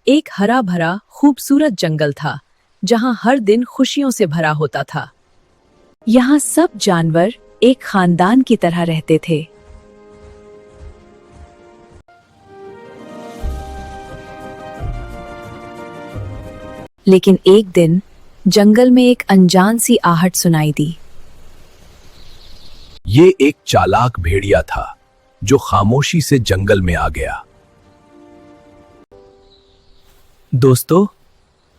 एक हरा भरा खूबसूरत जंगल था जहां हर दिन खुशियों से भरा होता था। यहाँ सब जानवर एक खानदान की तरह रहते थे। लेकिन एक दिन जंगल में एक अनजान सी आहट सुनाई दी। ये एक चालाक भेड़िया था जो खामोशी से जंगल में आ गया। दोस्तों,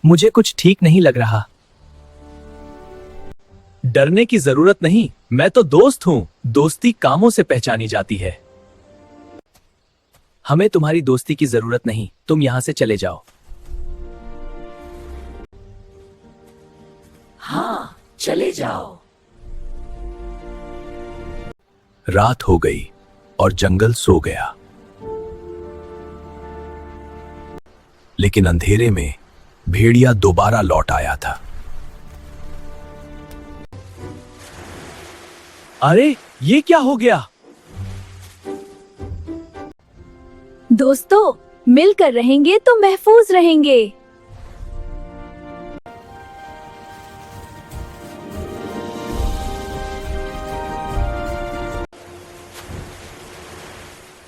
मुझे कुछ ठीक नहीं लग रहा। डरने की जरूरत नहीं, मैं तो दोस्त हूं। दोस्ती कामों से पहचानी जाती है। हमें तुम्हारी दोस्ती की जरूरत नहीं, तुम यहां से चले जाओ। हाँ, चले जाओ। रात हो गई और जंगल सो गया। लेकिन अंधेरे में भेड़िया दोबारा लौट आया था। अरे, ये क्या हो गया? दोस्तों, मिलकर रहेंगे तो महफूज रहेंगे।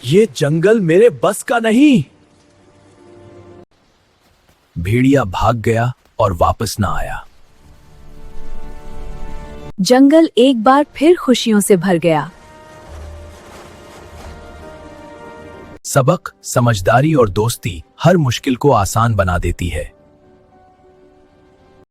ये जंगल मेरे बस का नहीं। भेड़िया भाग गया और वापस ना आया। जंगल एक बार फिर खुशियों से भर गया। सबक, समझदारी और दोस्ती हर मुश्किल को आसान बना देती है।